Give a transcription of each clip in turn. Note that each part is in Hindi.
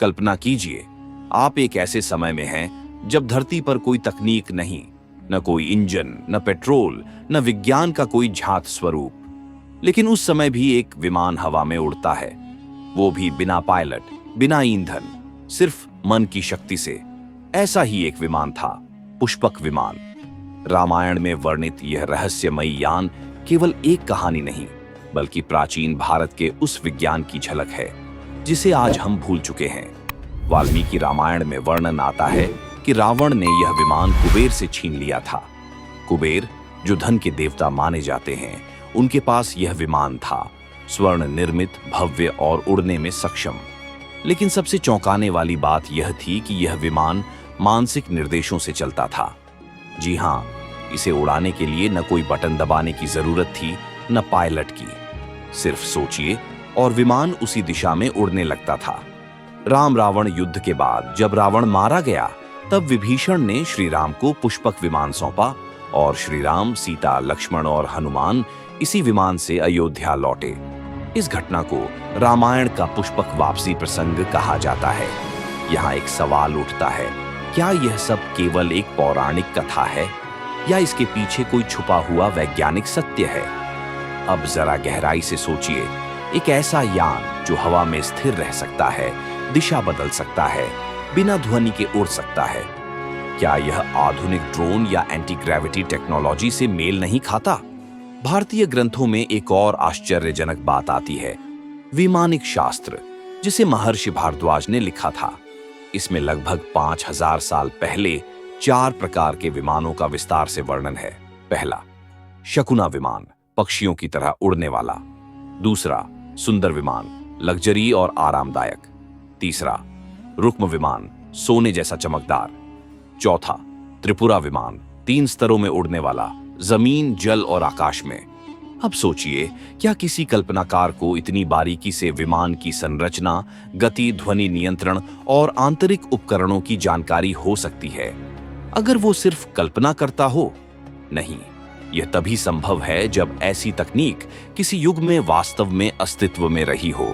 कल्पना कीजिए, आप एक ऐसे समय में हैं जब धरती पर कोई तकनीक नहीं, न कोई इंजन, न पेट्रोल, न विज्ञान का कोई झांत स्वरूप। लेकिन उस समय भी एक विमान हवा में उड़ता है, वो भी बिना पायलट, बिना ईंधन, सिर्फ मन की शक्ति से। ऐसा ही एक विमान था, पुष्पक विमान। रामायण में वर्णित यह रहस्यमयी यान केवल एक कहानी नहीं, बल्कि प्राचीन भारत के उस विज्ञान की झलक है जिसे आज हम भूल चुके हैं। वाल्मीकि रामायण में वर्णन आता है कि रावण ने यह विमान कुबेर से छीन लिया था। कुबेर, जो धन के देवता माने जाते हैं, उनके पास यह विमान था, स्वर्ण निर्मित, भव्य और उड़ने में सक्षम। लेकिन सबसे चौंकाने वाली बात यह थी कि यह विमान मानसिक निर्देशों से चलता था। जी हाँ, इसे उड़ाने के लिए न कोई बटन दबाने की जरूरत थी, न पायलट की। सिर्फ सोचिए और विमान उसी दिशा में उड़ने लगता था। राम रावण युद्ध के बाद जब रावण मारा गया, तब विभीषण ने श्री राम को पुष्पक विमान सौंपा और श्री राम, सीता, लक्ष्मण और हनुमान इसी विमान से अयोध्या लौटे। इस घटना को रामायण का पुष्पक वापसी प्रसंग कहा जाता है। यहाँ एक सवाल उठता है, क्या यह सब केवल एक पौराणिक कथा है या इसके पीछे कोई छुपा हुआ वैज्ञानिक सत्य है? अब जरा गहराई से सोचिए, एक ऐसा यान जो हवा में स्थिर रह सकता है, दिशा बदल सकता है, बिना ध्वनि के उड़ सकता है, क्या यह आधुनिक ड्रोन या एंटी ग्रेविटी टेक्नोलॉजी से मेल नहीं खाता? भारतीय ग्रंथों में एक और आश्चर्यजनक बात आती है, वैमानिक शास्त्र, जिसे महर्षि भारद्वाज ने लिखा था। इसमें लगभग 5000 साल पहले 4 प्रकार के विमानों का विस्तार से वर्णन है। पहला, शकुना विमान, पक्षियों की तरह उड़ने वाला। दूसरा, सुंदर विमान, लग्जरी और आरामदायक। तीसरा, रुक्म विमान, सोने जैसा चमकदार। चौथा, त्रिपुरा विमान, 3 स्तरों में उड़ने वाला, जमीन, जल और आकाश में। अब सोचिए, क्या किसी कल्पनाकार को इतनी बारीकी से विमान की संरचना, गति, ध्वनि नियंत्रण और आंतरिक उपकरणों की जानकारी हो सकती है अगर वो सिर्फ कल्पना करता हो? नहीं, यह तभी संभव है जब ऐसी तकनीक किसी युग में वास्तव में अस्तित्व में रही हो।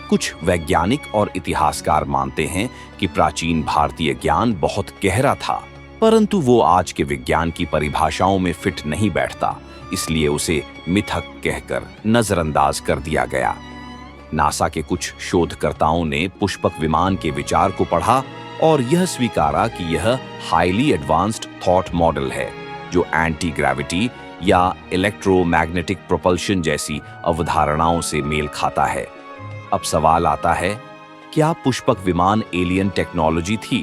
कुछ वैज्ञानिक और इतिहासकार मानते हैं कि प्राचीन भारतीय ज्ञान बहुत गहरा था, परंतु वो आज के विज्ञान की परिभाषाओं में फिट नहीं बैठता, इसलिए उसे मिथक कहकर नजरअंदाज कर दिया गया। नासा के कुछ शोधकर्ताओं ने पुष्पक विमान के विचार को पढ़ा और यह स्वीकारा कि यह हाईली एडवांस्ड थॉट मॉडल है, जो एंटी ग्रेविटी या इलेक्ट्रोमैग्नेटिक प्रोपल्शन जैसी अवधारणाओं से मेल खाता है। अब सवाल आता है, क्या पुष्पक विमान एलियन टेक्नोलॉजी थी?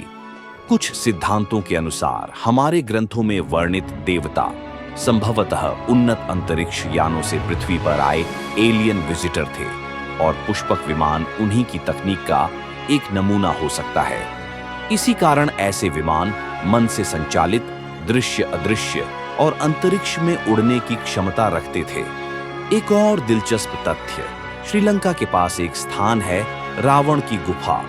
कुछ सिद्धांतों के अनुसार हमारे ग्रंथों में वर्णित देवता संभवतः उन्नत अंतरिक्ष यानों से पृथ्वी पर आए एलियन विजिटर थे और पुष्पक विमान उन्हीं की तकनीक का एक नमूना हो सकता है। इसी कारण ऐसे विमान मन से संचालित, दृश्य अदृश्य और अंतरिक्ष में उड़ने की क्षमता रखते थे। एक और दिलचस्प तथ्य, श्रीलंका के पास एक स्थान है, रावण की गुफा,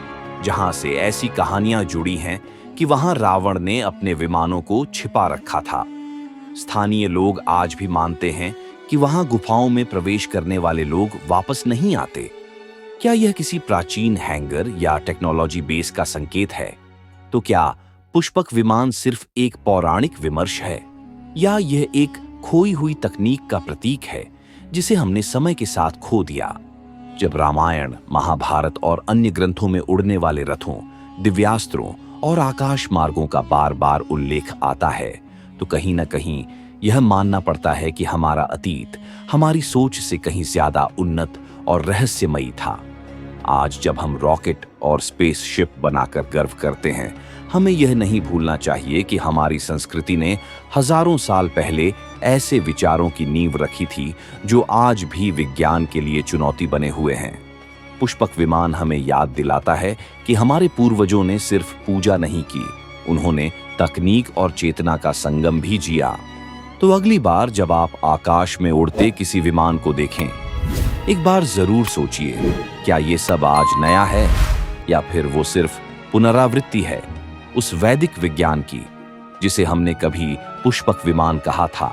जहां से ऐसी कहानियां जुड़ी हैं कि वहां रावण ने अपने विमानों को छिपा रखा था। स्थानीय लोग आज भी मानते हैं कि वहां गुफाओं में प्रवेश करने वाले लोग वापस नहीं आते। क्या यह किसी प्राचीन हैंगर या टेक्नोलॉजी बेस का संकेत है? तो क्या पुष्पक विमान सिर्फ एक पौराणिक विमर्श है या यह एक खोई हुई तकनीक का प्रतीक है जिसे हमने समय के साथ खो दिया? जब रामायण, महाभारत और अन्य ग्रंथों में उड़ने वाले रथों, दिव्यास्त्रों और आकाश मार्गों का बार बार उल्लेख आता है, तो कहीं न कहीं यह मानना पड़ता है कि हमारा अतीत हमारी सोच से कहीं ज्यादा उन्नत और रहस्यमयी था। आज जब हम रॉकेट और स्पेसशिप बनाकर गर्व करते हैं, हमें यह नहीं भूलना चाहिए कि हमारी संस्कृति ने हजारों साल पहले ऐसे विचारों की नींव रखी थी जो आज भी विज्ञान के लिए चुनौती बने हुए हैं। पुष्पक विमान हमें याद दिलाता है कि हमारे पूर्वजों ने सिर्फ पूजा नहीं की, उन्होंने तकनीक और चेतना का संगम भी जिया। तो अगली बार जब आप आकाश में उड़ते किसी विमान को देखें, एक बार जरूर सोचिए, क्या ये सब आज नया है या फिर वो सिर्फ पुनरावृत्ति है उस वैदिक विज्ञान की जिसे हमने कभी पुष्पक विमान कहा था।